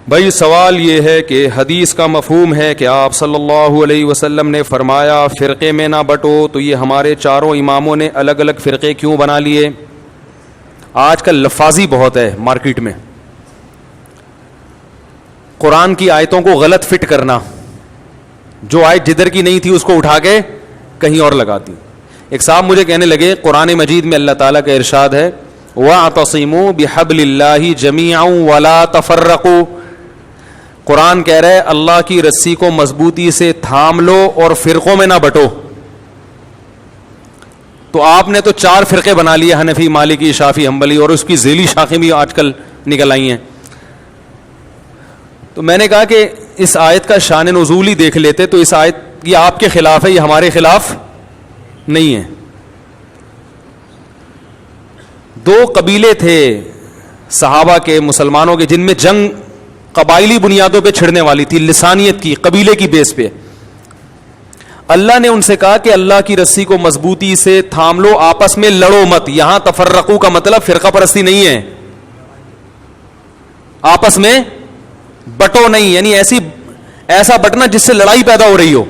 بھائی سوال یہ ہے کہ حدیث کا مفہوم ہے کہ آپ صلی اللہ علیہ وسلم نے فرمایا فرقے میں نہ بٹو، تو یہ ہمارے چاروں اماموں نے الگ الگ فرقے کیوں بنا لیے؟ آج کل لفاظی بہت ہے مارکیٹ میں، قرآن کی آیتوں کو غلط فٹ کرنا، جو آیت جدھر کی نہیں تھی اس کو اٹھا کے کہیں اور لگا دی. ایک صاحب مجھے کہنے لگے قرآن مجید میں اللہ تعالیٰ کا ارشاد ہے وَاعْتَصِمُوا بِحَبْلِ اللَّهِ جَمِيعًا وَلَا تَفَرَّقُوا، قرآن کہہ رہا ہے اللہ کی رسی کو مضبوطی سے تھام لو اور فرقوں میں نہ بٹو. تو آپ نے تو 4 فرقے بنا لیے، حنفی، مالکی، شافعی، حنبلی، اور اس کی ذیلی شاخیں بھی آج کل نکل آئی ہیں. تو میں نے کہا کہ اس آیت کا شان نزول ہی دیکھ لیتے، تو اس آیت یہ آپ کے خلاف ہے، یہ ہمارے خلاف نہیں ہے. 2 قبیلے تھے صحابہ کے، مسلمانوں کے، جن میں جنگ قبائلی بنیادوں پہ چھڑنے والی تھی، لسانیت کی، قبیلے کی بیس پہ. اللہ نے ان سے کہا کہ اللہ کی رسی کو مضبوطی سے تھام لو، آپس میں لڑو مت. یہاں تفرقو کا مطلب فرقہ پرستی نہیں ہے، آپس میں بٹو نہیں، یعنی ایسا بٹنا جس سے لڑائی پیدا ہو رہی ہو.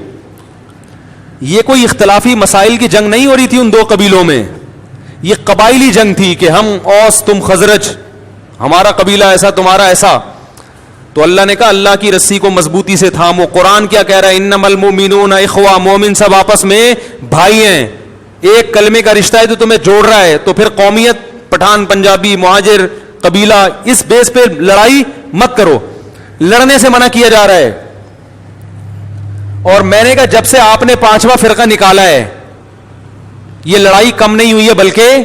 یہ کوئی اختلافی مسائل کی جنگ نہیں ہو رہی تھی ان 2 قبیلوں میں، یہ قبائلی جنگ تھی کہ ہم اوس تم خزرج، ہمارا قبیلہ ایسا تمہارا ایسا. تو اللہ نے کہا اللہ کی رسی کو مضبوطی سے تھامو. قرآن کیا کہہ رہا ہے؟ انما المؤمنون اخوہ، مومن سب آپس میں بھائی ہیں، ایک کلمے کا رشتہ ہے تو تمہیں جوڑ رہا ہے. تو پھر قومیت، پٹھان، پنجابی، مہاجر، قبیلہ، اس بیس پہ لڑائی مت کرو، لڑنے سے منع کیا جا رہا ہے. اور میں نے کہا جب سے آپ نے 5واں فرقہ نکالا ہے یہ لڑائی کم نہیں ہوئی ہے بلکہ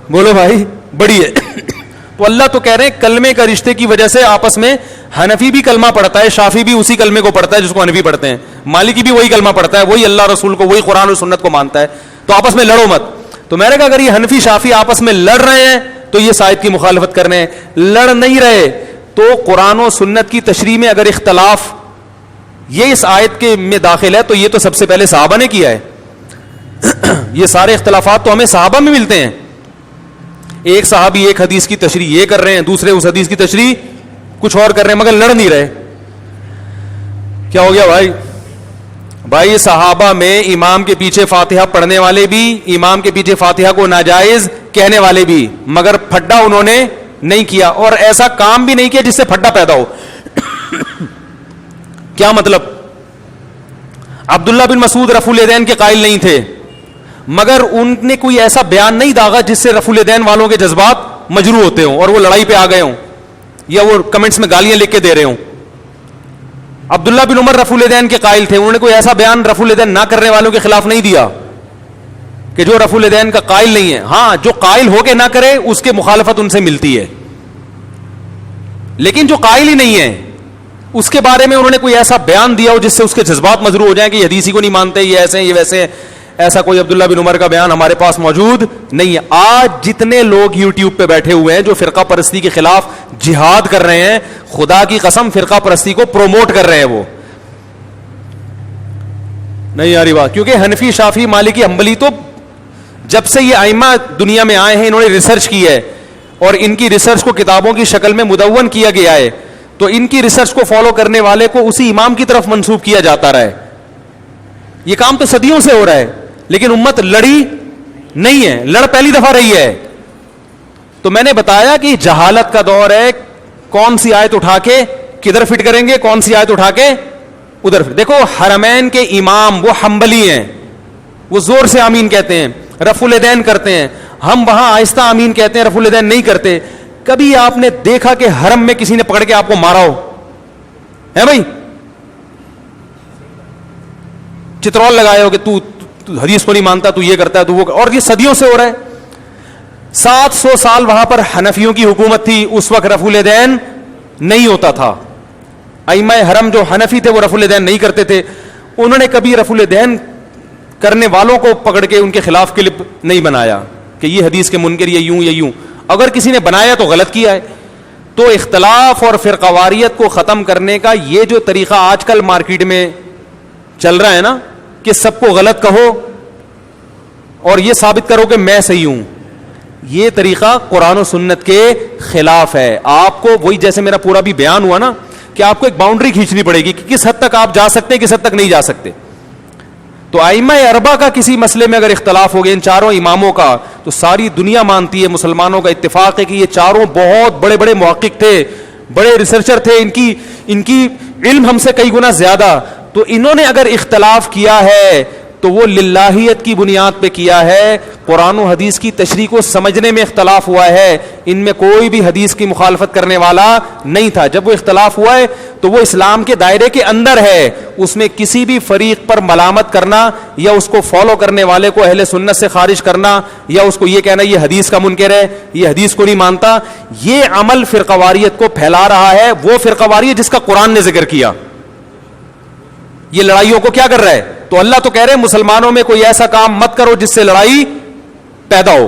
بولو بھائی بڑی ہے. تو اللہ تو کہہ رہے ہیں کلمے کا رشتے کی وجہ سے آپس میں، حنفی بھی کلمہ پڑھتا ہے، شافعی بھی اسی کلمے کو پڑھتا ہے جس کو حنفی پڑھتے ہیں، مالکی بھی وہی کلمہ پڑھتا ہے، وہی اللہ رسول کو، وہی قرآن و سنت کو مانتا ہے. تو آپس میں لڑو مت. تو میں نے کہا اگر یہ حنفی شافعی آپس میں لڑ رہے ہیں تو یہ آیت کی مخالفت کر رہے ہیں. لڑ نہیں رہے تو قرآن و سنت کی تشریح میں اگر اختلاف یہ اس آیت کے میں داخل ہے تو یہ تو سب سے پہلے صحابہ نے کیا ہے. یہ سارے اختلافات تو ہمیں صحابہ میں ملتے ہیں. ایک صحابی ایک حدیث کی تشریح یہ کر رہے ہیں، دوسرے اس حدیث کی تشریح کچھ اور کر رہے ہیں، مگر لڑ نہیں رہے. کیا ہو گیا بھائی صحابہ میں امام کے پیچھے فاتحہ پڑھنے والے بھی، امام کے پیچھے فاتحہ کو ناجائز کہنے والے بھی، مگر پھڈا انہوں نے نہیں کیا، اور ایسا کام بھی نہیں کیا جس سے پھڈا پیدا ہو. کیا مطلب؟ عبداللہ بن مسعود رفع الیدین کے قائل نہیں تھے، مگر ان نے کوئی ایسا بیان نہیں داغا جس سے رفع الیدین والوں کے جذبات مجروح ہوتے ہوں اور وہ لڑائی پہ آ گئے ہوں یا وہ کمنٹس میں گالیاں لکھ کے دے رہے ہوں. عبداللہ بن عمر رفع الیدین کے قائل تھے، انہوں نے کوئی ایسا بیان رفع الیدین نہ کرنے والوں کے خلاف نہیں دیا کہ جو رفع الیدین کا قائل نہیں ہے. ہاں جو قائل ہو کے نہ کرے اس کے مخالفت ان سے ملتی ہے، لیکن جو قائل ہی نہیں ہے اس کے بارے میں انہوں نے کوئی ایسا بیان دیا ہو جس سے اس کے جذبات مجروح ہو جائیں کہ یہ حدیثی کو نہیں مانتے، یہ ایسے ہیں، یہ ویسے ہیں. ایسا کوئی عبداللہ بن عمر کا بیان ہمارے پاس موجود نہیں ہے. آج جتنے لوگ یوٹیوب پہ بیٹھے ہوئے ہیں جو فرقہ پرستی کے خلاف جہاد کر رہے ہیں، خدا کی قسم فرقہ پرستی کو پروموٹ کر رہے ہیں. وہ نہیں آ رہی بات، کیونکہ حنفی، شافعی، مالکی، حنبلی تو جب سے یہ ائمہ دنیا میں آئے ہیں انہوں نے ریسرچ کی ہے، اور ان کی ریسرچ کو کتابوں کی شکل میں مدون کیا گیا ہے. تو ان کی ریسرچ کو فالو کرنے والے کو اسی امام کی طرف منسوب کیا جاتا رہا ہے. یہ کام تو صدیوں سے ہو رہا ہے، لیکن امت لڑی نہیں ہے، لڑ پہلی دفعہ رہی ہے. تو میں نے بتایا کہ جہالت کا دور ہے، کون سی آیت اٹھا کے کدھر فٹ کریں گے، کون سی آیت اٹھا کے ادھر فٹ. دیکھو حرمین کے امام وہ حنبلی ہیں، وہ زور سے آمین کہتے ہیں، رفع الیدین کرتے ہیں. ہم وہاں آہستہ آمین کہتے ہیں، رفع الیدین نہیں کرتے. کبھی آپ نے دیکھا کہ حرم میں کسی نے پکڑ کے آپ کو مارا ہو؟ ہے بھائی؟ چترول لگائے ہو کہ تو حدیث کو نہیں مانتا، تو یہ کرتا ہے، تو وہ، اور یہ صدیوں سے ہو رہا ہے. 700 سال وہاں پر حنفیوں کی حکومت تھی، اس وقت رفع الیدین نہیں ہوتا تھا. ائمہ حرم جو حنفی تھے وہ رفع الیدین نہیں کرتے تھے. انہوں نے کبھی رفع الیدین کرنے والوں کو پکڑ کے ان کے خلاف کلپ نہیں بنایا کہ یہ حدیث کے منکر یہ یوں یا یوں. اگر کسی نے بنایا تو غلط کیا ہے. تو اختلاف اور فرقہ واریت کو ختم کرنے کا یہ جو طریقہ آج کل مارکیٹ میں چل رہا ہے نا، کہ سب کو غلط کہو اور یہ ثابت کرو کہ میں صحیح ہوں، یہ طریقہ قرآن و سنت کے خلاف ہے. آپ کو وہی جیسے میرا پورا بھی بیان ہوا نا کہ آپ کو ایک باؤنڈری کھینچنی پڑے گی کہ کس حد تک آپ جا سکتے ہیں, کس حد تک نہیں جا سکتے. تو ائمہ اربعہ کا کسی مسئلے میں اگر اختلاف ہو گیا ان چاروں اماموں کا, تو ساری دنیا مانتی ہے, مسلمانوں کا اتفاق ہے کہ یہ چاروں بہت بڑے بڑے محقق تھے, بڑے ریسرچر تھے, ان کی علم ہم سے کئی گنا زیادہ. تو انہوں نے اگر اختلاف کیا ہے تو وہ للہیت کی بنیاد پہ کیا ہے, قرآن و حدیث کی تشریح کو سمجھنے میں اختلاف ہوا ہے. ان میں کوئی بھی حدیث کی مخالفت کرنے والا نہیں تھا. جب وہ اختلاف ہوا ہے تو وہ اسلام کے دائرے کے اندر ہے, اس میں کسی بھی فریق پر ملامت کرنا یا اس کو فالو کرنے والے کو اہل سنت سے خارج کرنا یا اس کو یہ کہنا یہ حدیث کا منکر ہے, یہ حدیث کو نہیں مانتا, یہ عمل فرقواریت کو پھیلا رہا ہے. وہ فرقواریت جس کا قرآن نے ذکر کیا, یہ لڑائیوں کو کیا کر رہا ہے. تو اللہ تو کہہ رہے ہیں مسلمانوں میں کوئی ایسا کام مت کرو جس سے لڑائی پیدا ہو.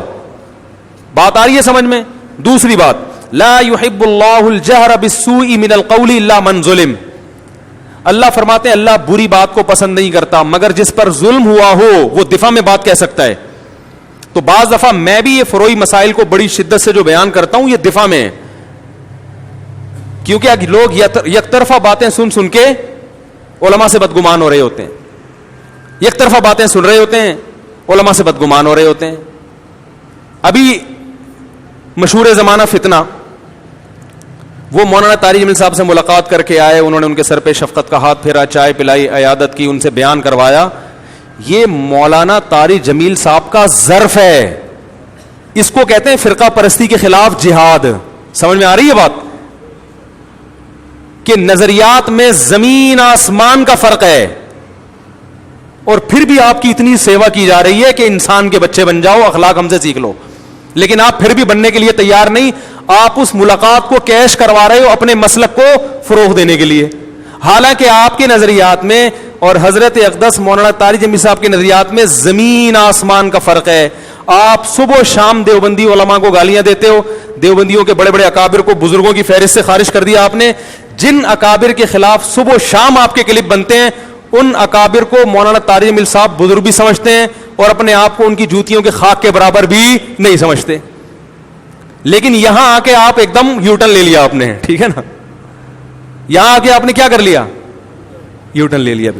بات آ رہی ہے سمجھ میں؟ دوسری بات, لا يحب اللہ الجہر بالسوء من القول الا من ظلم. اللہ فرماتے ہیں اللہ بری بات کو پسند نہیں کرتا مگر جس پر ظلم ہوا ہو وہ دفاع میں بات کہہ سکتا ہے. تو بعض دفعہ میں بھی یہ فروعی مسائل کو بڑی شدت سے جو بیان کرتا ہوں یہ دفاع میں ہے, کیونکہ لوگ یک طرفہ باتیں سن کے علماء سے بدگمان ہو رہے ہوتے ہیں, یک طرفہ باتیں سن رہے ہوتے ہیں, علماء سے بدگمان ہو رہے ہوتے ہیں. ابھی مشہور زمانہ فتنہ, وہ مولانا طارق جمیل صاحب سے ملاقات کر کے آئے, انہوں نے ان کے سر پہ شفقت کا ہاتھ پھیرا, چائے پلائی, عیادت کی, ان سے بیان کروایا. یہ مولانا طارق جمیل صاحب کا ظرف ہے, اس کو کہتے ہیں فرقہ پرستی کے خلاف جہاد. سمجھ میں آ رہی ہے بات؟ کہ نظریات میں زمین آسمان کا فرق ہے, اور پھر بھی آپ کی اتنی سیوا کی جا رہی ہے کہ انسان کے بچے بن جاؤ, اخلاق ہم سے سیکھ لو, لیکن آپ پھر بھی بننے کے لیے تیار نہیں. آپ اس ملاقات کو کیش کروا رہے ہو اپنے مسلک کو فروغ دینے کے لیے, حالانکہ آپ کے نظریات میں اور حضرت اقدس مولانا طارق جمیل صاحب کے نظریات میں زمین آسمان کا فرق ہے. آپ صبح و شام دیوبندی علماء کو گالیاں دیتے ہو, دیوبندیوں کے بڑے بڑے اکابر کو بزرگوں کی فہرست سے خارج کر دیا آپ نے. جن اکابر کے خلاف صبح و شام آپ کے کلپ بنتے ہیں ان اکابر کو مولانا طارق جمیل صاحب بزرگ بھی سمجھتے ہیں اور اپنے آپ کو ان کی جوتیوں کے خاک کے برابر بھی نہیں سمجھتے. لیکن یہاں آ کے آپ ایک دم یو ٹرن لے لیا آپ نے, ٹھیک ہے نا, یہاں آ کے آپ نے کیا کر لیا, یو ٹرن لے لیا.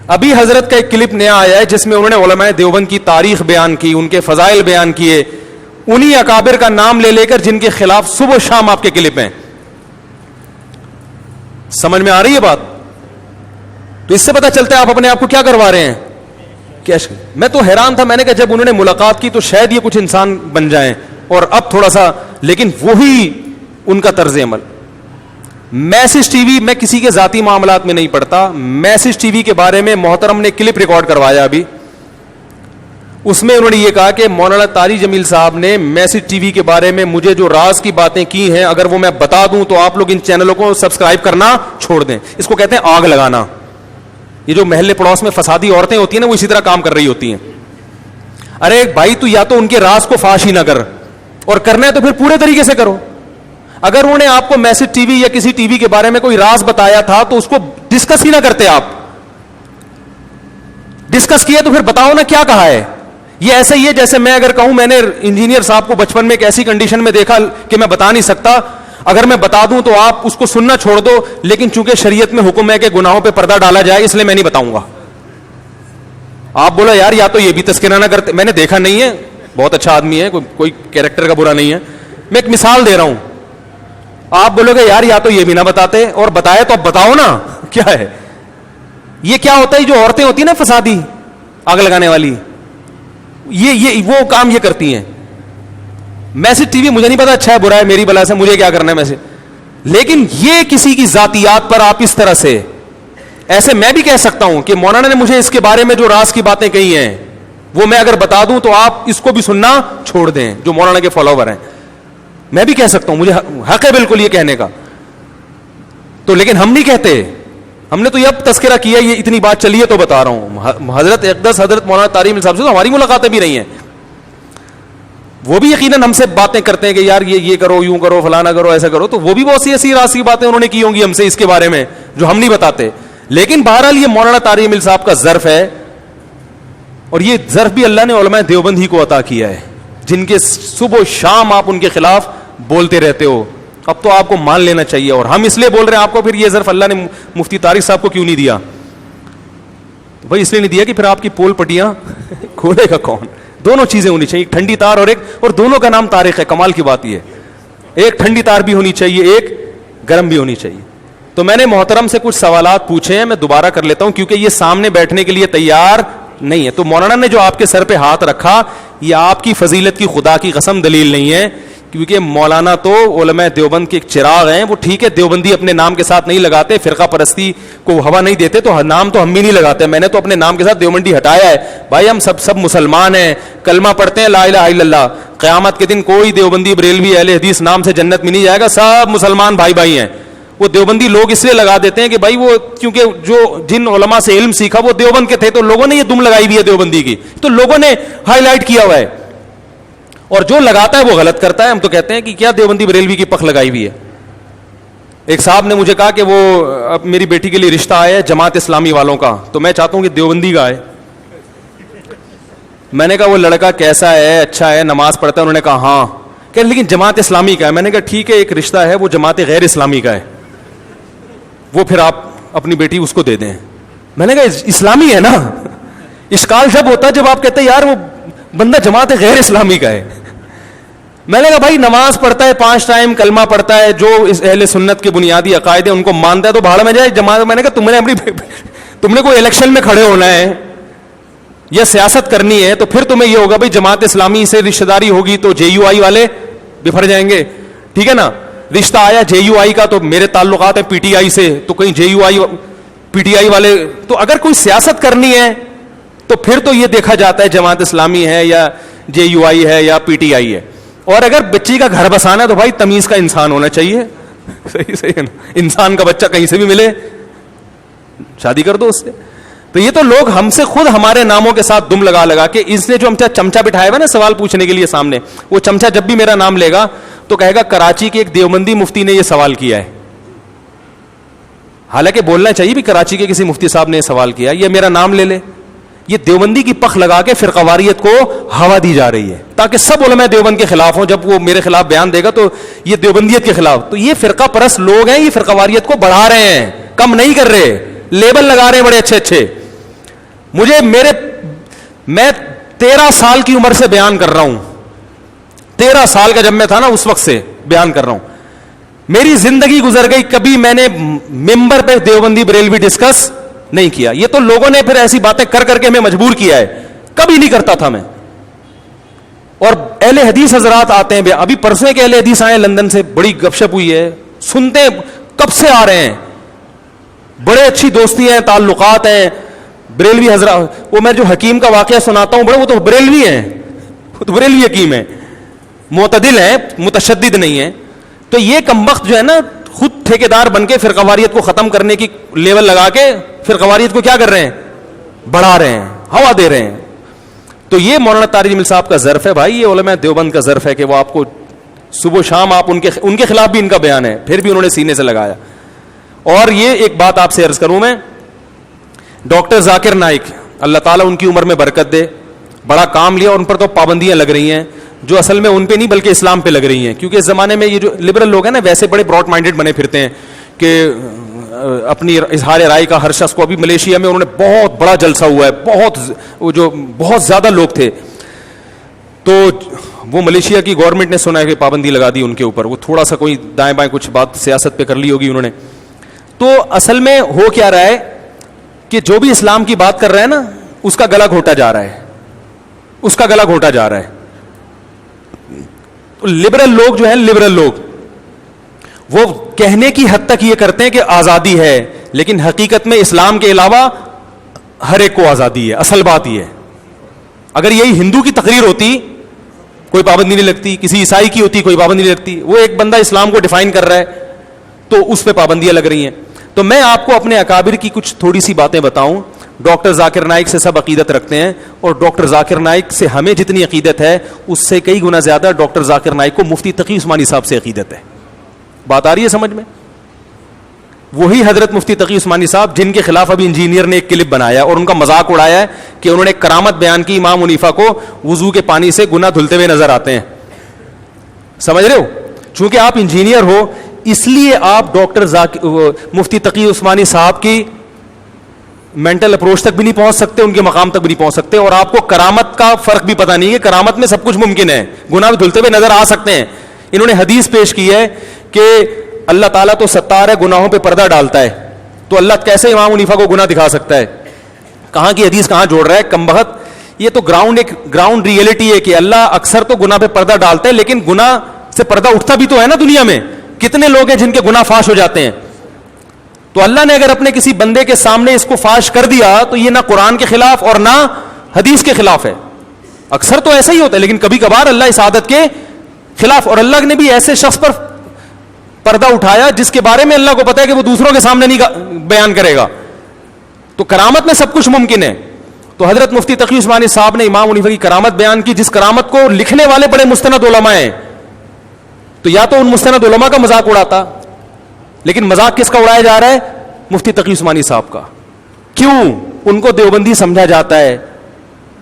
ابھی حضرت کا ایک کلپ نیا آیا ہے جس میں انہوں نے علماء دیوبند کی تاریخ بیان کی, ان کے فضائل بیان کیے, انہی اکابر کا نام لے کر جن کے خلاف صبح و شام آپ کے کلپ ہیں. سمجھ میں آ رہی ہے بات؟ تو اس سے پتہ چلتا ہے آپ اپنے آپ کو کیا کروا رہے ہیں. میں تو حیران تھا, میں نے کہا جب انہوں نے ملاقات کی تو شاید یہ کچھ انسان بن جائیں, اور اب تھوڑا سا, لیکن وہی ان کا طرز عمل. میسج ٹی وی, میں کسی کے ذاتی معاملات میں نہیں پڑتا, میسج ٹی وی کے بارے میں محترم نے کلپ ریکارڈ کروایا ابھی, اس میں انہوں نے یہ کہا کہ مولانا طارق جمیل صاحب نے میسج ٹی وی کے بارے میں مجھے جو راز کی باتیں کی ہیں اگر وہ میں بتا دوں تو آپ لوگ ان چینلوں کو سبسکرائب کرنا چھوڑ دیں. اس کو کہتے ہیں آگ لگانا. یہ جو محلے پڑوس میں فسادی عورتیں ہوتی ہیں نا, وہ اسی طرح کام کر رہی ہوتی ہیں. ارے بھائی تو یا تو ان کے راز کو فاش ہی نہ کر, اور کرنا ہے تو پھر پورے طریقے سے کرو. اگر انہوں نے آپ کو میسج ٹی وی یا کسی ٹی وی کے بارے میں کوئی راز بتایا تھا تو اس کو ڈسکس ہی نہ کرتے. آپ ڈسکس کیا تو پھر بتاؤ نا کیا کہا ہے. یہ ایسا ہی ہے جیسے میں اگر کہوں میں نے انجینئر صاحب کو بچپن میں ایک ایسی کنڈیشن میں دیکھا کہ میں بتا نہیں سکتا, اگر میں بتا دوں تو آپ اس کو سننا چھوڑ دو, لیکن چونکہ شریعت میں حکم ہے کہ گناہوں پہ پردہ ڈالا جائے اس لیے میں نہیں بتاؤں گا. آپ بولو یار یا تو یہ بھی تذکرہ نہ کرتے, میں نے دیکھا نہیں ہے, بہت اچھا آدمی ہے, کوئی کیریکٹر کا برا نہیں ہے, میں ایک مثال دے رہا ہوں. آپ بولو گے یار یا تو یہ بھی نہ بتاتے, اور بتائے تو اب بتاؤ نا کیا ہے. یہ کیا ہوتا ہے, جو عورتیں ہوتی ہیں نا فسادی آگ لگانے والی, یہ وہ کام یہ کرتی ہیں. میسج ٹی وی مجھے نہیں پتا اچھا ہے برا ہے, میری بلا سے مجھے کیا کرنا ہے میسج, لیکن یہ کسی کی ذاتیات پر آپ اس طرح سے, ایسے میں بھی کہہ سکتا ہوں کہ مولانا نے مجھے اس کے بارے میں جو راز کی باتیں کہی ہیں وہ میں اگر بتا دوں تو آپ اس کو بھی سننا چھوڑ دیں جو مولانا کے فالوور ہیں. میں بھی کہہ سکتا ہوں, مجھے حق ہے بالکل یہ کہنے کا. تو لیکن ہم نہیں کہتے, ہم نے تو یہ اب تذکرہ کیا, یہ اتنی بات چلی ہے تو بتا رہا ہوں. حضرت اقدس حضرت مولانا طارق جمیل صاحب سے تو ہماری ملاقاتیں بھی نہیں ہیں, وہ بھی یقیناً ہم سے باتیں کرتے ہیں کہ یار یہ کرو, یوں کرو, فلانا کرو, ایسا کرو, تو وہ بھی بہت سی ایسی راز کی باتیں انہوں نے کی ہوں گی ہم سے اس کے بارے میں جو ہم نہیں بتاتے. لیکن بہرحال یہ مولانا طارق جمیل صاحب کا ظرف ہے, اور یہ ظرف بھی اللہ نے علماء دیوبند ہی کو عطا کیا ہے. جن کے صبح و شام آپ ان کے خلاف بولتے رہتے ہو. اب تو آپ کو مان لینا چاہیے. اور ہم اس لیے بول رہے ہیں آپ کو, پھر یہ ظرف اللہ نے مفتی طارق صاحب کو کیوں نہیں دیا؟ بھائی اس لیے نہیں دیا کہ پھر آپ کی پول پٹیاں کھولے گا کون. دونوں چیزیں ہونی چاہیے, ایک ٹھنڈی تار اور دونوں کا نام طارق ہے. کمال کی بات یہ ہے, ایک ٹھنڈی تار بھی ہونی چاہیے, ایک گرم بھی ہونی چاہیے. تو میں نے محترم سے کچھ سوالات پوچھے ہیں, میں دوبارہ کر لیتا ہوں کیونکہ یہ سامنے بیٹھنے کے لیے تیار نہیں ہے. تو مولانا نے جو آپ کے سر پہ ہاتھ رکھا, یہ آپ کی فضیلت کی خدا کی قسم دلیل نہیں ہے, کیونکہ مولانا تو علماء دیوبند کے ایک چراغ ہیں. وہ ٹھیک ہے دیوبندی اپنے نام کے ساتھ نہیں لگاتے, فرقہ پرستی کو ہوا نہیں دیتے, تو نام تو ہم بھی نہیں لگاتے. میں نے تو اپنے نام کے ساتھ دیوبندی ہٹایا ہے. بھائی ہم سب مسلمان ہیں, کلمہ پڑھتے ہیں لا الہ الا اللہ. قیامت کے دن کوئی دیوبندی بریلوی اہل حدیث نام سے جنت میں نہیں جائے گا, سب مسلمان بھائی بھائی ہیں. وہ دیوبندی لوگ اس لیے لگا دیتے ہیں کہ بھائی وہ کیونکہ جو جن علماء سے علم سیکھا وہ دیوبند کے تھے, تو لوگوں نے یہ دم لگائی ہوئی ہے دیوبندی کی, تو لوگوں نے ہائی لائٹ کیا ہوا ہے. اور جو لگاتا ہے وہ غلط کرتا ہے. ہم تو کہتے ہیں کہ کیا دیوبندی بریلوی کی پخ لگائی ہوئی ہے. ایک صاحب نے مجھے کہا کہ وہ اب میری بیٹی کے لیے رشتہ آیا ہے جماعت اسلامی والوں کا, تو میں چاہتا ہوں کہ دیوبندی کا آئے. میں نے کہا وہ لڑکا کیسا ہے, اچھا ہے, نماز پڑھتا ہے؟ انہوں نے کہا ہاں. کہ لیکن جماعت اسلامی کا ہے. میں نے کہا ٹھیک ہے, ایک رشتہ ہے وہ جماعت غیر اسلامی کا ہے, وہ پھر آپ اپنی بیٹی اس کو دے دیں. میں نے کہا اسلامی ہے نا. اشکال جب ہوتا ہے جب آپ کہتے ہیں یار وہ بندہ جماعت غیر اسلامی کا ہے. میں نے کہا بھائی نماز پڑھتا ہے 5 ٹائم, کلمہ پڑھتا ہے, جو اس اہل سنت کے بنیادی عقائد ہیں ان کو مانتا ہے, تو بھاڑ میں جائے جماعت. میں نے کہا تم نے کوئی الیکشن میں کھڑے ہونا ہے یا سیاست کرنی ہے, تو پھر تمہیں یہ ہوگا بھائی جماعت اسلامی سے رشتہ داری ہوگی تو JUI والے بفر جائیں گے, ٹھیک ہے نا. رشتہ آیا JUI کا, تو میرے تعلقات ہیں PTI سے, تو کہیں JUI PTI والے. تو اگر کوئی سیاست کرنی ہے تو پھر تو یہ دیکھا جاتا ہے جماعت اسلامی ہے یا JUI ہے یا PTI ہے. اور اگر بچی کا گھر بسانا ہے تو بھائی تمیز کا انسان ہونا چاہیے. صحیح ہے نا, انسان کا بچہ کہیں سے بھی ملے شادی کر دو اس سے. تو یہ تو لوگ ہم سے خود ہمارے ناموں کے ساتھ دم لگا کے, اس نے جو ہم چمچا بٹھایا ہوا نا سوال پوچھنے کے لیے سامنے, وہ چمچا جب بھی میرا نام لے گا تو کہے گا کراچی کے ایک دیوبندی مفتی نے یہ سوال کیا ہے. حالانکہ بولنا چاہیے بھی کراچی کے کسی مفتی صاحب نے یہ سوال کیا, یہ میرا نام لے لے. یہ دیوبندی کی پخ لگا کے فرقواریت کو ہوا دی جا رہی ہے تاکہ سب علماء دیوبند کے خلاف ہوں. جب وہ میرے خلاف بیان دے گا تو یہ دیوبندیت کے خلاف. تو یہ فرقہ پرست لوگ ہیں, یہ فرقواریت کو بڑھا رہے ہیں, کم نہیں کر رہے, لیبل لگا رہے ہیں بڑے اچھے اچھے. میں 13 سال کی عمر سے بیان کر رہا ہوں, 13 سال کا جب میں تھا نا اس وقت سے بیان کر رہا ہوں. میری زندگی گزر گئی, کبھی میں نے ممبر پہ دیوبندی بریلوی ڈسکس نہیں کیا. یہ تو لوگوں نے پھر ایسی باتیں کر کر کے ہمیں مجبور کیا ہے, کبھی نہیں کرتا تھا میں. اور اہل حدیث حضرات آتے ہیں, ابھی پرسوں کے اہل حدیث آئے لندن سے, بڑی گپ شپ ہوئی ہے, سنتے کب سے آ رہے ہیں, بڑے اچھی دوستی ہیں, تعلقات ہیں. بریلوی حضرات, وہ میں جو حکیم کا واقعہ سناتا ہوں بڑے, وہ تو بریلوی ہیں, وہ تو بریلوی حکیم ہیں, معتدل ہیں, متشدد نہیں ہیں. تو یہ کمبخت جو ہے نا خود ٹھیکیدار بن کے فرقواریت کو ختم کرنے کی لیول لگا کے فرقواریت کو کیا کر رہے ہیں, بڑھا رہے ہیں, ہوا دے رہے ہیں. تو یہ مولانا طارق جمیل صاحب کا ظرف ہے بھائی, یہ علماء دیوبند کا ظرف ہے کہ وہ آپ کو صبح و شام آپ ان کے خلاف بھی ان کا بیان ہے, پھر بھی انہوں نے سینے سے لگایا. اور یہ ایک بات آپ سے عرض کروں میں, ڈاکٹر ذاکر نائک اللہ تعالیٰ ان کی عمر میں برکت دے, بڑا کام لیا, ان پر تو پابندیاں لگ رہی ہیں جو اصل میں ان پہ نہیں بلکہ اسلام پہ لگ رہی ہیں. کیونکہ اس زمانے میں یہ جو لبرل لوگ ہیں نا ویسے بڑے براڈ مائنڈیڈ بنے پھرتے ہیں کہ اپنی اظہار رائے کا ہر شخص کو. ابھی ملیشیا میں انہوں نے بہت بڑا جلسہ ہوا ہے, بہت زیادہ لوگ تھے, تو وہ ملیشیا کی گورنمنٹ نے سنا ہے کہ پابندی لگا دی ان کے اوپر. وہ تھوڑا سا کوئی دائیں بائیں کچھ بات سیاست پہ کر لی ہوگی انہوں نے. تو اصل میں ہو کیا رہا ہے کہ جو بھی اسلام کی بات کر رہا ہے نا اس کا گلا گھوٹا جا رہا ہے, اس کا گلا گھوٹا جا رہا ہے. لبرل لوگ جو ہیں, لبرل لوگ وہ کہنے کی حد تک یہ کرتے ہیں کہ آزادی ہے, لیکن حقیقت میں اسلام کے علاوہ ہر ایک کو آزادی ہے. اصل بات یہ ہے, اگر یہی ہندو کی تقریر ہوتی کوئی پابندی نہیں لگتی, کسی عیسائی کی ہوتی کوئی پابندی نہیں لگتی. وہ ایک بندہ اسلام کو ڈیفائن کر رہا ہے تو اس پہ پابندیاں لگ رہی ہیں. تو میں آپ کو اپنے اکابر کی کچھ تھوڑی سی باتیں بتاؤں. ڈاکٹر ذاکر نائک سے سب عقیدت رکھتے ہیں, اور ڈاکٹر ذاکر نائک سے ہمیں جتنی عقیدت ہے اس سے کئی گنا زیادہ ڈاکٹر ذاکر نائک کو مفتی تقی عثمانی صاحب سے عقیدت ہے. بات آ رہی ہے سمجھ میں؟ وہی حضرت مفتی تقی عثمانی صاحب جن کے خلاف ابھی انجینئر نے ایک کلپ بنایا اور ان کا مذاق اڑایا ہے کہ انہوں نے ایک کرامت بیان کی امام حنیفہ کو وضو کے پانی سے گناہ دھلتے ہوئے نظر آتے ہیں. سمجھ رہے ہو؟ چونکہ آپ انجینئر ہو اس لیے آپ ڈاکٹر مفتی تقی عثمانی صاحب کی مینٹل اپروچ تک بھی نہیں پہنچ سکتے, ان کے مقام تک بھی نہیں پہنچ سکتے, اور آپ کو کرامت کا فرق بھی پتہ نہیں ہے. کرامت میں سب کچھ ممکن ہے, گناہ بھی دھلتے ہوئے نظر آ سکتے ہیں. انہوں نے حدیث پیش کی ہے کہ اللہ تعالیٰ تو ستار ہے, گناہوں پہ پردہ ڈالتا ہے, تو اللہ کیسے امام حنیفہ کو گناہ دکھا سکتا ہے؟ کہاں کی حدیث کہاں جوڑ رہا ہے کمبخت. یہ تو گراؤنڈ ریئلٹی ہے کہ اللہ اکثر تو گناہ پہ پردہ ڈالتا ہے, لیکن گناہ سے پردہ اٹھتا بھی تو ہے نا. دنیا میں کتنے لوگ ہیں جن کے گناہ فاش ہو جاتے ہیں. تو اللہ نے اگر اپنے کسی بندے کے سامنے اس کو فاش کر دیا تو یہ نہ قرآن کے خلاف اور نہ حدیث کے خلاف ہے. اکثر تو ایسا ہی ہوتا ہے, لیکن کبھی کبھار اللہ اس عادت کے خلاف. اور اللہ نے بھی ایسے شخص پر پردہ اٹھایا جس کے بارے میں اللہ کو پتا ہے کہ وہ دوسروں کے سامنے نہیں بیان کرے گا. تو کرامت میں سب کچھ ممکن ہے. تو حضرت مفتی تقی عثمانی صاحب نے امام حنیفہ کی کرامت بیان کی, جس کرامت کو لکھنے والے بڑے مستند علماء ہیں. تو یا تو ان مستند علماء کا مذاق اڑاتا, لیکن مذاق کس کا اڑایا جا رہا ہے؟ مفتی تقی عثمانی صاحب کا. کیوں؟ ان کو دیوبندی سمجھا جاتا ہے,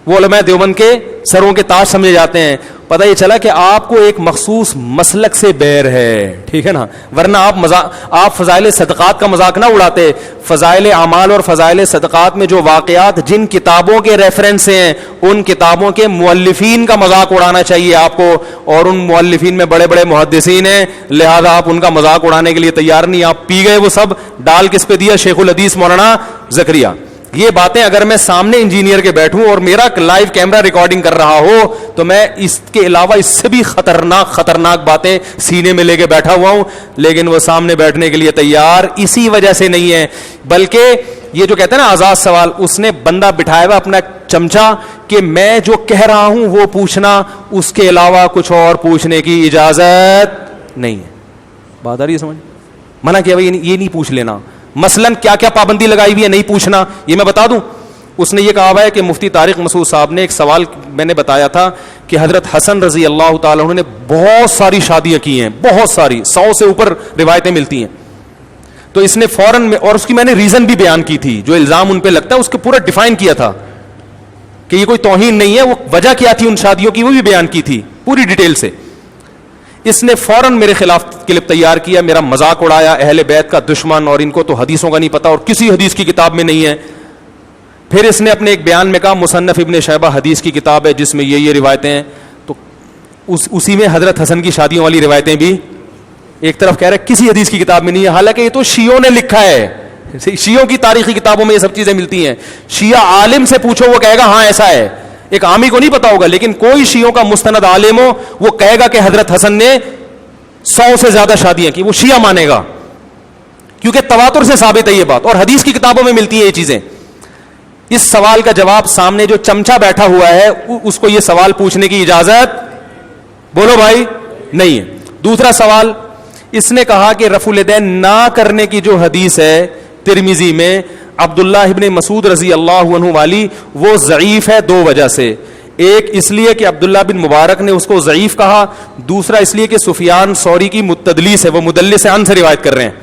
وہ علماء دیوبند کے سروں کے تاج سمجھے جاتے ہیں. پتہ یہ چلا کہ آپ کو ایک مخصوص مسلک سے بیر ہے, ٹھیک ہے نا, ورنہ آپ فضائل صدقات کا مذاق نہ اڑاتے. فضائل اعمال اور فضائل صدقات میں جو واقعات جن کتابوں کے ریفرنس ہیں ان کتابوں کے مؤلفین کا مذاق اڑانا چاہیے آپ کو, اور ان مؤلفین میں بڑے بڑے محدثین ہیں, لہذا آپ ان کا مذاق اڑانے کے لیے تیار نہیں. آپ پی گئے وہ سب, ڈال کس پہ دیا؟ شیخ الحدیث مولانا زکریا. یہ باتیں اگر میں سامنے انجینئر کے بیٹھوں اور میرا لائیو کیمرہ ریکارڈنگ کر رہا ہو تو میں اس کے علاوہ اس سے بھی خطرناک باتیں سینے میں لے کے بیٹھا ہوا ہوں, لیکن وہ سامنے بیٹھنے کے لیے تیار اسی وجہ سے نہیں ہے. بلکہ یہ جو کہتے ہیں نا آزاد سوال, اس نے بندہ بٹھایا ہوا اپنا چمچا کہ میں جو کہہ رہا ہوں وہ پوچھنا, اس کے علاوہ کچھ اور پوچھنے کی اجازت نہیں ہے. بات آ رہی ہے سمجھ؟ منع کیا بھائی یہ نہیں پوچھ لینا. مثلاً کیا کیا پابندی لگائی ہوئی ہے نہیں پوچھنا, یہ میں بتا دوں. اس نے یہ کہا ہے کہ مفتی طارق مسعود صاحب نے ایک سوال میں نے بتایا تھا کہ حضرت حسن رضی اللہ تعالیٰ عنہ نے بہت ساری شادیاں کی ہیں, بہت ساری, 100 سے اوپر روایتیں ملتی ہیں. تو اس نے فوراً میں, اور اس کی میں نے ریزن بھی بیان کی تھی, جو الزام ان پہ لگتا ہے اس کو پورا ڈیفائن کیا تھا کہ یہ کوئی توہین نہیں ہے, وہ وجہ کیا تھی ان شادیوں کی وہ بھی بیان کی تھی پوری ڈیٹیل سے. اس نے فوراً میرے خلاف کلپ تیار کیا, میرا مذاق اڑایا, اہل بیت کا دشمن, اور ان کو تو حدیثوں کا نہیں پتا اور کسی حدیث کی کتاب میں نہیں ہے. پھر اس نے اپنے ایک بیان میں کہا مصنف ابن شیبہ حدیث کی کتاب ہے جس میں یہ روایتیں ہیں, تو اسی میں حضرت حسن کی شادیوں والی روایتیں بھی ایک طرف کہہ رہے کسی حدیث کی کتاب میں نہیں ہے, حالانکہ یہ تو شیعوں نے لکھا ہے. شیعوں کی تاریخی کتابوں میں یہ سب چیزیں ملتی ہیں. شیعہ عالم سے پوچھو وہ کہے گا ہاں ایسا ہے, ایک عامی کو نہیں پتا ہوگا, لیکن کوئی شیعوں کا مستند عالم ہو وہ کہے گا کہ حضرت حسن نے 100 سے زیادہ شادیاں کی, وہ شیعہ مانے گا, کیونکہ تواتر سے ثابت ہے یہ بات, اور حدیث کی کتابوں میں ملتی ہیں یہ چیزیں. اس سوال کا جواب سامنے جو چمچا بیٹھا ہوا ہے اس کو یہ سوال پوچھنے کی اجازت بولو بھائی نہیں ہے. دوسرا سوال, اس نے کہا کہ رفع الیدین نہ کرنے کی جو حدیث ہے ترمذی میں عبداللہ ابن مسعود رضی اللہ عنہ والی, وہ ضعیف ہے 2 وجہ سے. ایک اس لیے کہ عبداللہ بن مبارک نے اس کو ضعیف کہا, دوسرا اس لیے کہ سفیان ثوری کی متدلیس ہے, وہ مدلس عن سے روایت کر رہے ہیں.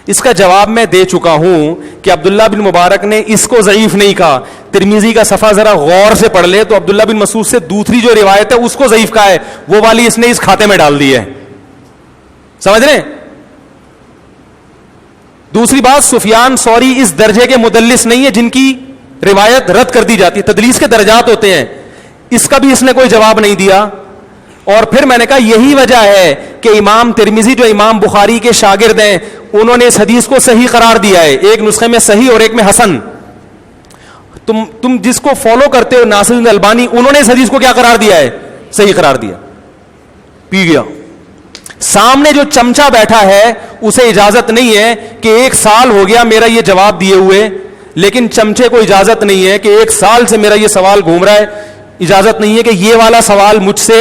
اس کا جواب میں دے چکا ہوں کہ عبداللہ بن مبارک نے اس کو ضعیف نہیں کہا. ترمذی کا صفحہ ذرا غور سے پڑھ لے تو عبداللہ بن مسعود سے دوسری جو روایت ہے اس کو ضعیف کہا ہے, وہ والی اس نے اس کھاتے میں ڈال دی ہے. سمجھ رہے ہیں؟ دوسری بات, سفیان ثوری اس درجے کے مدلس نہیں ہے جن کی روایت رد کر دی جاتی ہے, تدلیس کے درجات ہوتے ہیں. اس کا بھی اس نے کوئی جواب نہیں دیا. اور پھر میں نے کہا یہی وجہ ہے کہ امام ترمذی جو امام بخاری کے شاگرد ہیں انہوں نے اس حدیث کو صحیح قرار دیا ہے, ایک نسخے میں صحیح اور ایک میں حسن. تم جس کو فالو کرتے ہو ناصر الدین البانی, انہوں نے اس حدیث کو کیا قرار دیا ہے؟ صحیح قرار دیا. پی گیا. سامنے جو چمچا بیٹھا ہے اسے اجازت نہیں ہے کہ 1 سال ہو گیا میرا یہ جواب دیے ہوئے, لیکن چمچے کو اجازت نہیں ہے کہ 1 سال سے میرا یہ سوال گھوم رہا ہے, اجازت نہیں ہے کہ یہ والا سوال مجھ سے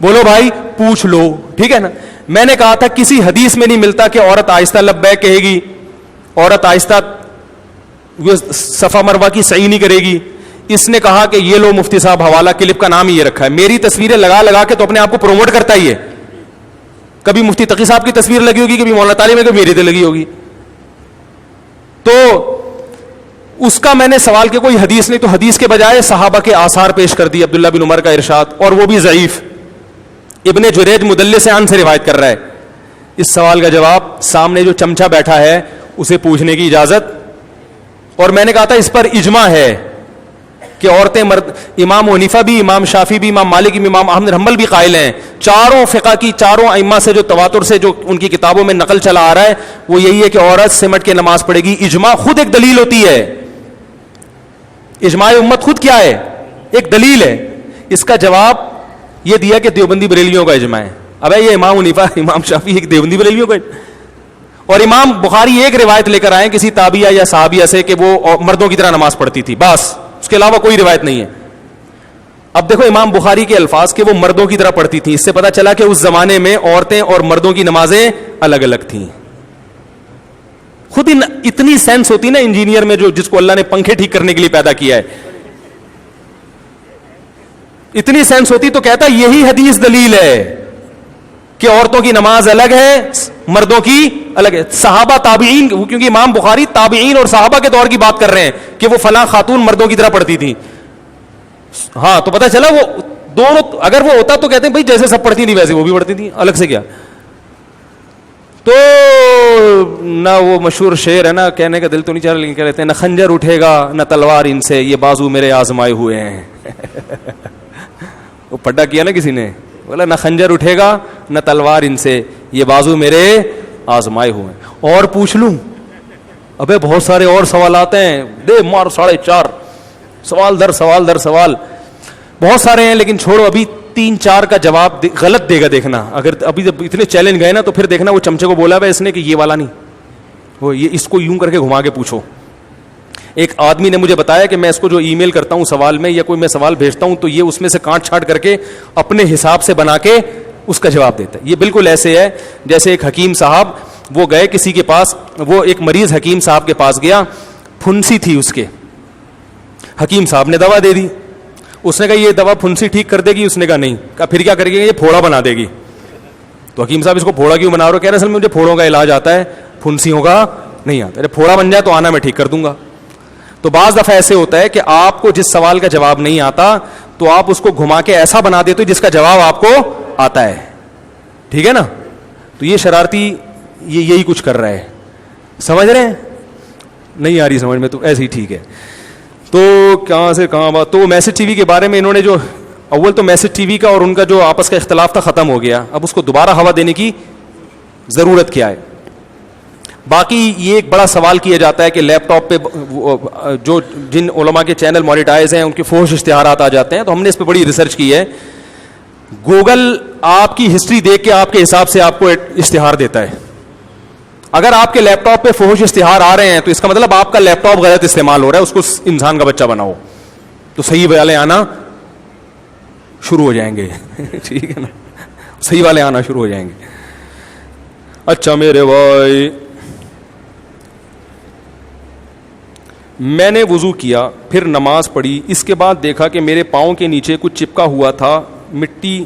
بولو بھائی پوچھ لو, ٹھیک ہے نا. میں نے کہا تھا کسی حدیث میں نہیں ملتا کہ عورت آہستہ لبیک کہے گی, عورت آہستہ صفا مروہ کی سعی نہیں کرے گی. اس نے کہا کہ یہ لو مفتی صاحب حوالہ, کلپ کا نام ہی یہ رکھا ہے, میری تصویریں لگا لگا کے تو اپنے آپ کو پروموٹ کرتا ہی ہے. کبھی مفتی تقی صاحب کی تصویر لگی ہوگی, کبھی مولانا طالب میں, کبھی میری تے لگی ہوگی. تو اس کا میں نے سوال کیا, کوئی حدیث نہیں, تو حدیث کے بجائے صحابہ کے آثار پیش کر دی, عبداللہ بن عمر کا ارشاد, اور وہ بھی ضعیف. ابن جریج مدلس عن سے روایت کر رہا ہے. اس سوال کا جواب سامنے جو چمچا بیٹھا ہے اسے پوچھنے کی اجازت. اور میں نے کہا تھا اس پر اجماع ہے کہ عورتیں مرد, امام حنیفہ بھی, امام شافعی بھی, امام مالک بھی, امام احمد حنبل بھی قائل ہیں. چاروں فقہ کی, چاروں ائمہ سے جو تواتر سے جو ان کی کتابوں میں نقل چلا آ رہا ہے وہ یہی ہے کہ عورت سمٹ کے نماز پڑھے گی. اجماع خود ایک دلیل ہوتی ہے. اجماع امت خود کیا ہے, ایک دلیل ہے. اس کا جواب یہ دیا کہ دیوبندی بریلیوں کا اجماع ہے. اب یہ امام حنیفہ, امام شافعی ایک دیوبندی بریلیوں کا, اور امام بخاری ایک روایت لے کر آئے کسی تابعیہ یا صحابیہ سے کہ وہ مردوں کی طرح نماز پڑھتی تھی, بس اس کے علاوہ کوئی روایت نہیں ہے. اب دیکھو امام بخاری کے الفاظ کہ وہ مردوں کی طرح پڑھتی تھی, اس سے پتا چلا کہ اس زمانے میں عورتیں اور مردوں کی نمازیں الگ الگ تھیں. خود اتنی سینس ہوتی نا انجینئر میں, جو جس کو اللہ نے پنکھے ٹھیک کرنے کے لیے پیدا کیا ہے, اتنی سینس ہوتی تو کہتا یہی حدیث دلیل ہے کہ عورتوں کی نماز الگ ہے, مردوں کی الگ ہے. صحابہ تابعین, کیونکہ امام بخاری تابعین اور صحابہ کے دور کی بات کر رہے ہیں کہ وہ فلاں خاتون مردوں کی طرح پڑھتی تھی. ہاں تو پتا چلا وہ دونوں, اگر وہ ہوتا تو کہتے ہیں بھائی جیسے سب پڑھتی تھی ویسے وہ بھی پڑھتی تھی, الگ سے کیا. تو نہ وہ مشہور شعر ہے نا, کہنے کا دل تو نہیں چاہ رہا لیکن کہہ لیتے ہیں, نہ خنجر اٹھے گا نہ تلوار ان سے, یہ بازو میرے آزمائے ہوئے ہیں. وہ پٹا کیا نا کسی نے, بولا نہ خنجر اٹھے گا نہ تلوار ان سے, یہ بازو میرے آزمائے ہوئے ہیں. اور پوچھ لوں, ابے بہت سارے اور سوالات ہیں, دے مار 4.5 سوال در سوال در سوال, بہت سارے ہیں, لیکن چھوڑو, ابھی 3-4 کا جواب غلط دے گا. دیکھنا اگر ابھی جب اتنے چیلنج گئے نا تو پھر دیکھنا وہ چمچے کو بولا ہے اس نے کہ یہ والا نہیں, وہ یہ اس کو یوں کر کے گھما کے پوچھو. ایک آدمی نے مجھے بتایا کہ میں اس کو جو ای میل کرتا ہوں سوال میں, یا کوئی میں سوال بھیجتا ہوں تو یہ اس میں سے کاٹ چھانٹ کر کے اپنے حساب سے بنا کے اس کا جواب دیتا ہے. یہ بالکل ایسے ہے جیسے ایک حکیم صاحب, وہ گئے کسی کے پاس, وہ ایک مریض حکیم صاحب کے پاس گیا, پھنسی تھی اس کے, حکیم صاحب نے دوا دے دی. اس نے کہا یہ دوا پھنسی ٹھیک کر دے گی؟ اس نے کہا نہیں. کہا پھر کیا کرے گی؟ یہ پھوڑا بنا دے گی. تو حکیم صاحب اس کو پھوڑا کیوں بنا رہے ہو؟ کہہ رہے اصل میں مجھے پھوڑوں کا علاج آتا ہے, پھنسیوں کا نہیں آتا. ارے پھوڑا بن جائے تو آنا میں ٹھیک کر دوں گا. تو بعض دفعہ ایسے ہوتا ہے کہ آپ کو جس سوال کا جواب نہیں آتا تو آپ اس کو گھما کے ایسا بنا دیتے ہو جس کا جواب آپ کو آتا ہے. ٹھیک ہے نا؟ تو یہ شرارتی یہی کچھ کر رہا ہے, سمجھ رہے ہیں؟ نہیں آ رہی سمجھ میں تو ایسے ہی ٹھیک ہے. تو کہاں سے کہاں بات, تو میسج ٹی وی کے بارے میں انہوں نے جو اول تو میسج ٹی وی کا اور ان کا جو آپس کا اختلاف تھا ختم ہو گیا, اب اس کو دوبارہ ہوا دینے کی ضرورت کیا ہے. باقی یہ ایک بڑا سوال کیا جاتا ہے کہ لیپ ٹاپ پہ جو جن علماء کے چینل مانیٹائز ہیں ان کے فحش اشتہارات آ جاتے ہیں. تو ہم نے اس پہ بڑی ریسرچ کی ہے. گوگل آپ کی ہسٹری دیکھ کے آپ کے حساب سے آپ کو اشتہار دیتا ہے. اگر آپ کے لیپ ٹاپ پہ فحش اشتہار آ رہے ہیں تو اس کا مطلب آپ کا لیپ ٹاپ غلط استعمال ہو رہا ہے, اس کو انسان کا بچہ بناؤ تو صحیح والے آنا شروع ہو جائیں گے. ٹھیک ہے نا, صحیح والے آنا شروع ہو جائیں گے. اچھا میرے بھائی, میں نے وضو کیا, پھر نماز پڑھی, اس کے بعد دیکھا کہ میرے پاؤں کے نیچے کچھ چپکا ہوا تھا مٹی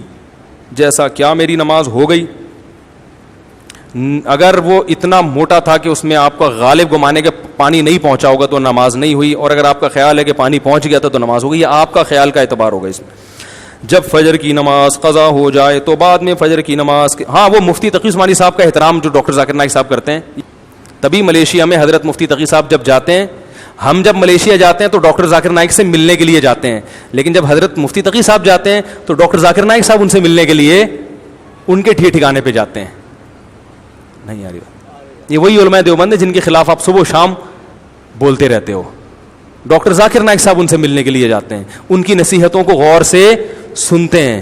جیسا, کیا میری نماز ہو گئی؟ اگر وہ اتنا موٹا تھا کہ اس میں آپ کا غالب گمانے کے پانی نہیں پہنچا ہوگا تو نماز نہیں ہوئی, اور اگر آپ کا خیال ہے کہ پانی پہنچ گیا تھا تو نماز ہو گئی. یہ آپ کا خیال کا اعتبار ہوگا اس میں. جب فجر کی نماز قضا ہو جائے تو بعد میں فجر کی نماز, ہاں وہ مفتی تقی عثمانی صاحب کا احترام جو ڈاکٹر ذاکر نائک صاحب کرتے ہیں, تبھی ملیشیا میں حضرت مفتی تقی صاحب جب جاتے ہیں, ہم جب ملیشیا جاتے ہیں تو ڈاکٹر ذاکر نائک سے ملنے کے لیے جاتے ہیں, لیکن جب حضرت مفتی تقی صاحب جاتے ہیں تو ڈاکٹر ذاکر نائک صاحب ان سے ملنے کے لیے ان کے ٹھکانے پہ جاتے ہیں. نہیں آ رہی بات. یہ وہی علماء دیوبند ہیں جن کے خلاف آپ صبح و شام بولتے رہتے ہو. ڈاکٹر ذاکر نائک صاحب ان سے ملنے کے لیے جاتے ہیں, ان کی نصیحتوں کو غور سے سنتے ہیں.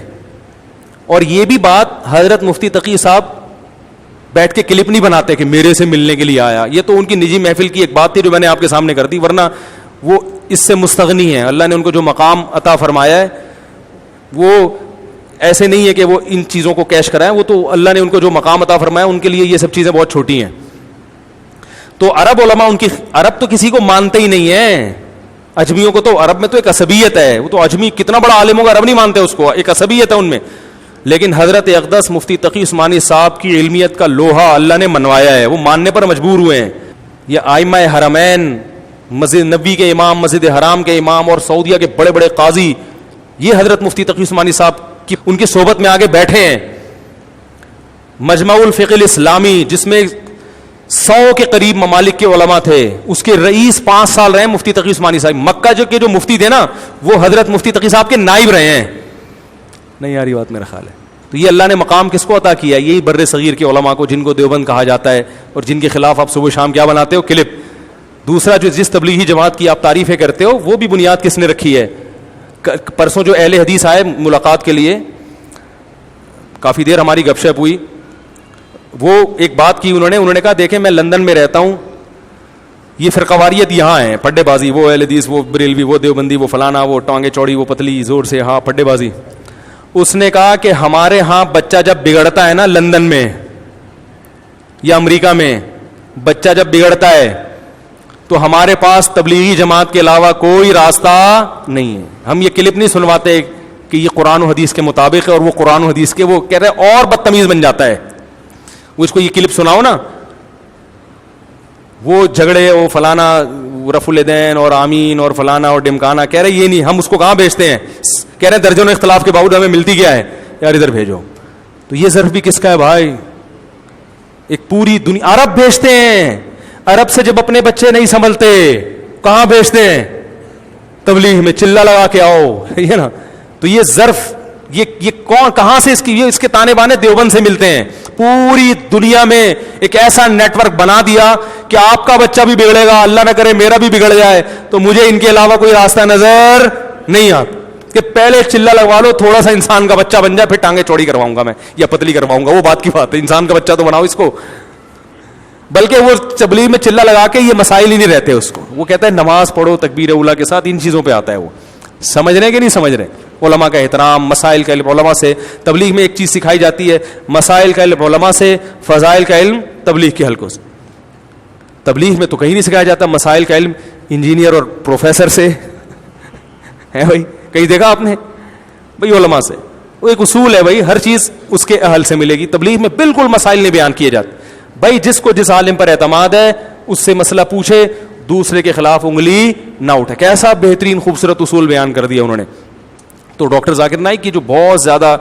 اور یہ بھی بات حضرت مفتی تقی صاحب بیٹھ کے کلپ نہیں بناتے کہ میرے سے ملنے کے لیے آیا. یہ تو ان کی نجی محفل کی ایک بات تھی جو میں نے آپ کے سامنے کر دی, ورنہ وہ اس سے مستغنی ہے. اللہ نے ان کو جو مقام عطا فرمایا ہے وہ ایسے نہیں ہے کہ وہ ان چیزوں کو کیش کرائیں, وہ تو اللہ نے ان کو جو مقام عطا فرمایا ان کے لیے یہ سب چیزیں بہت چھوٹی ہیں. تو عرب علماء ان کی, عرب تو کسی کو مانتے ہی نہیں ہیں. اجمیوں کو تو عرب میں تو ایک عصبیت ہے, وہ تو اجمی کتنا بڑا عالم ہوگا عرب نہیں مانتے اس کو, ایک عصبیت ہے ان میں. لیکن حضرت اقدس مفتی تقی عثمانی صاحب کی علمیت کا لوہا اللہ نے منوایا ہے, وہ ماننے پر مجبور ہوئے ہیں. یہ ائمہ حرمین, مسجد نبوی کے امام, مسجد حرام کے امام اور سعودیہ کے بڑے بڑے قاضی, یہ حضرت مفتی تقی عثمانی صاحب کی ان کی صحبت میں آگے بیٹھے ہیں. مجمع الفقہ الاسلامی جس میں 100 کے قریب ممالک کے علماء تھے, اس کے رئیس 5 سال رہے مفتی تقی عثمانی صاحب. مکہ جو مفتی تھے نا, وہ حضرت مفتی تقی صاحب کے نائب رہے ہیں. نہیں آ رہی بات میرا خیال ہے. تو یہ اللہ نے مقام کس کو عطا کیا ہے؟ یہی بر صغیر کے علماء کو, جن کو دیوبند کہا جاتا ہے اور جن کے خلاف آپ صبح شام کیا بناتے ہو, کلپ. دوسرا جو جس تبلیغی جماعت کی آپ تعریفیں کرتے ہو, وہ بھی بنیاد کس نے رکھی ہے؟ پرسوں جو اہل حدیث آئے ملاقات کے لیے, کافی دیر ہماری گپ شپ ہوئی. وہ ایک بات کی انہوں نے کہا دیکھیں میں لندن میں رہتا ہوں, یہ فرقواریت یہاں ہے, پڈے بازی, وہ اہل حدیث, وہ بریلوی, وہ دیوبندی, وہ فلانا, وہ ٹانگیں چوڑی, وہ پتلی, زور سے ہاں پڈے بازی. اس نے کہا کہ ہمارے ہاں بچہ جب بگڑتا ہے نا لندن میں یا امریکہ میں, بچہ جب بگڑتا ہے تو ہمارے پاس تبلیغی جماعت کے علاوہ کوئی راستہ نہیں ہے. ہم یہ کلپ نہیں سنواتے کہ یہ قرآن و حدیث کے مطابق ہے, اور وہ قرآن و حدیث کے وہ کہہ رہے اور بدتمیز بن جاتا ہے. وہ اس کو یہ کلپ سناؤ نا, وہ جھگڑے, وہ فلانا رفع الیدین اور آمین اور فلانا اور ڈمکانا, کہہ رہے یہ نہیں, ہم اس کو کہاں بھیجتے ہیں, کہہ رہے درجنوں اختلاف کے باوجود ہمیں ملتی کیا ہے یار, ادھر بھیجو. تو یہ ظرف بھی کس کا ہے بھائی؟ ایک پوری دنیا. عرب بھیجتے ہیں, عرب سے جب اپنے بچے نہیں سنبھلتے کہاں بھیجتے ہیں؟ تبلیغ میں, چلا لگا کے آؤ, یہ نا. تو یہ ظرف یہ کون, کہاں سے اس کے تانے بانے دیوبند سے ملتے ہیں. پوری دنیا میں ایک ایسا نیٹ ورک بنا دیا کہ آپ کا بچہ بھی بگڑے گا, اللہ نہ کرے میرا بھی بگڑ جائے, تو مجھے ان کے علاوہ کوئی راستہ نظر نہیں آتا کہ پہلے چلا لگوا لو, تھوڑا سا انسان کا بچہ بن جائے, پھر ٹانگیں چوڑی کرواؤں گا میں یا پتلی کرواؤں گا. وہ بات کی بات ہے, انسان کا بچہ تو بناؤ اس کو. بلکہ وہ تبلیغ میں چلا لگا کے یہ مسائل ہی نہیں رہتے اس کو. وہ کہتا ہے نماز پڑھو تکبیر اولیٰ کے ساتھ, ان چیزوں پہ آتا ہے. وہ سمجھ رہے کہ نہیں سمجھ رہے؟ علماء کا احترام, مسائل کا علم علماء سے. تبلیغ میں ایک چیز سکھائی جاتی ہے, مسائل کا علم علماء سے, فضائل کا علم تبلیغ کے حلقوں سے. تبلیغ میں تو کہیں نہیں سکھایا جاتا مسائل کا علم انجینئر اور پروفیسر سے ہے بھائی, کہیں دیکھا آپ نے بھائی علماء سے. وہ ایک اصول ہے بھائی, ہر چیز اس کے اہل سے ملے گی. تبلیغ میں بالکل مسائل نہیں بیان کیے جاتے بھائی. جس کو جس عالم پر اعتماد ہے اس سے مسئلہ پوچھے, دوسرے کے خلاف انگلی نہ اٹھے. کیسا بہترین خوبصورت اصول بیان کر دیا انہوں نے. تو ڈاکٹر ذاکر نائک کی جو بہت زیادہ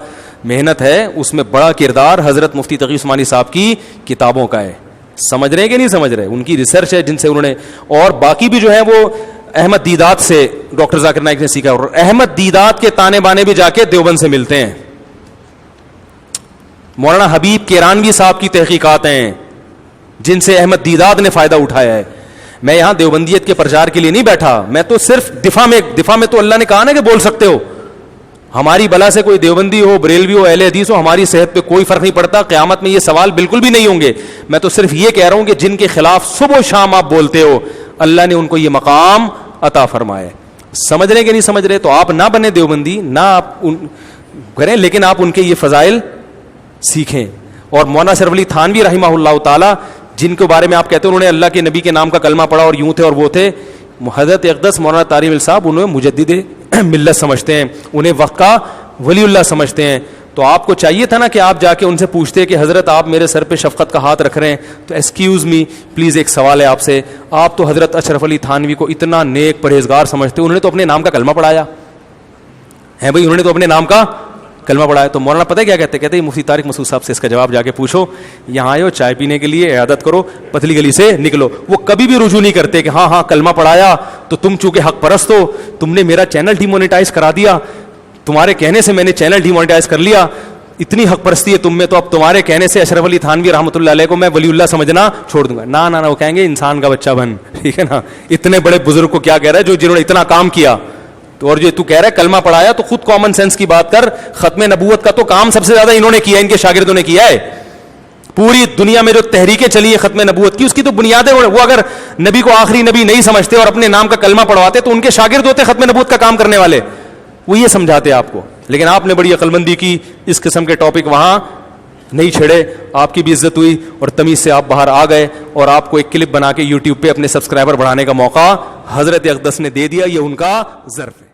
محنت ہے, اس میں بڑا کردار حضرت مفتی تقی عثمانی صاحب کی کتابوں کا ہے. سمجھ رہے ہیں کہ نہیں سمجھ رہے؟ ان کی ریسرچ ہے جن سے انہوں نے, اور باقی بھی جو ہے وہ احمد دیدات سے ڈاکٹر ذاکر نائک نے سیکھا. اور احمد دیدات کے تانے بانے بھی جا کے دیوبند سے ملتے ہیں. مولانا حبیب کیرانوی صاحب کی تحقیقات ہیں جن سے احمد دیدات نے فائدہ اٹھایا ہے. میں یہاں دیوبندیت کے پرچار کے لیے نہیں بیٹھا, میں تو صرف دفاع میں تو اللہ نے کہا نا کہ بول سکتے ہو. ہماری بلا سے کوئی دیوبندی ہو, بریلوی ہو, اہل حدیث ہو, ہماری صحت پہ کوئی فرق نہیں پڑتا. قیامت میں یہ سوال بالکل بھی نہیں ہوں گے. میں تو صرف یہ کہہ رہا ہوں کہ جن کے خلاف صبح و شام آپ بولتے ہو, اللہ نے ان کو یہ مقام عطا فرمایا. سمجھ رہے کہ نہیں سمجھ رہے؟ تو آپ نہ بنے دیوبندی, نہ آپ کریں, لیکن آپ ان کے یہ فضائل سیکھیں. اور مولانا اشرف علی تھانوی رحمہ اللہ تعالی, جن کے بارے میں آپ کہتے ہیں انہوں نے اللہ کے نبی کے نام کا کلمہ پڑھا اور یوں تھے اور وہ تھے, حضرت اقدس مولانا طارق مل صاحب انہیں مجدد ملت سمجھتے ہیں, انہیں وقت کا ولی اللہ سمجھتے ہیں. تو آپ کو چاہیے تھا نا کہ آپ جا کے ان سے پوچھتے کہ حضرت آپ میرے سر پہ شفقت کا ہاتھ رکھ رہے ہیں, تو ایکسکیوز می پلیز ایک سوال ہے آپ سے. آپ تو حضرت اشرف علی تھانوی کو اتنا نیک پرہیزگار سمجھتے, انہوں نے تو اپنے نام کا کلمہ پڑھایا ہے بھائی, انہوں نے تو اپنے نام کا کلمہ پڑھایا. تو مولانا پتہ کیا کہتے ہیں مفتی طارق مسعود صاحب سے اس کا جواب جا کے پوچھو, یہاں آئے ہو چائے پینے کے لیے, عیادت کرو, پتلی گلی سے نکلو. وہ کبھی بھی رجوع نہیں کرتے کہ ہاں کلمہ پڑھایا تو تم چونکہ حق پرست ہو, تم نے میرا چینل ڈی مونیٹائز کرا دیا, تمہارے کہنے سے میں نے چینل ڈی مونیٹائز کر لیا, اتنی حق پرستی ہے تم میں, تو اب تمہارے کہنے سے اشرف علی تھانوی رحمۃ اللہ علیہ کو میں ولی اللہ سمجھنا چھوڑ دوں گا. نہ وہ کہیں گے انسان کا بچہ بن, ٹھیک ہے نا. اتنے بڑے بزرگ کو کیا کہہ رہا ہے جنہوں نے اتنا کام کیا. تو اور جو تو کہہ رہا ہے کلمہ پڑھایا, تو خود کامن سینس کی بات کر. ختم نبوت کا تو کام سب سے زیادہ انہوں نے کیا, ان کے شاگردوں نے کیا ہے. پوری دنیا میں جو تحریکیں چلی ہیں ختم نبوت کی, اس کی تو بنیادیں, وہ اگر نبی کو آخری نبی نہیں سمجھتے اور اپنے نام کا کلمہ پڑھواتے تو ان کے شاگرد ہوتے ختم نبوت کا کام کرنے والے, وہ یہ سمجھاتے آپ کو. لیکن آپ نے بڑی عقل مندی کی, اس قسم کے ٹاپک وہاں نہیں چھڑے, آپ کی بھی عزت ہوئی اور تمیز سے آپ باہر آ گئے, اور آپ کو ایک کلپ بنا کے یوٹیوب پہ اپنے سبسکرائبر بڑھانے کا موقع حضرت اقدس نے دے دیا. یہ ان کا ظرف ہے.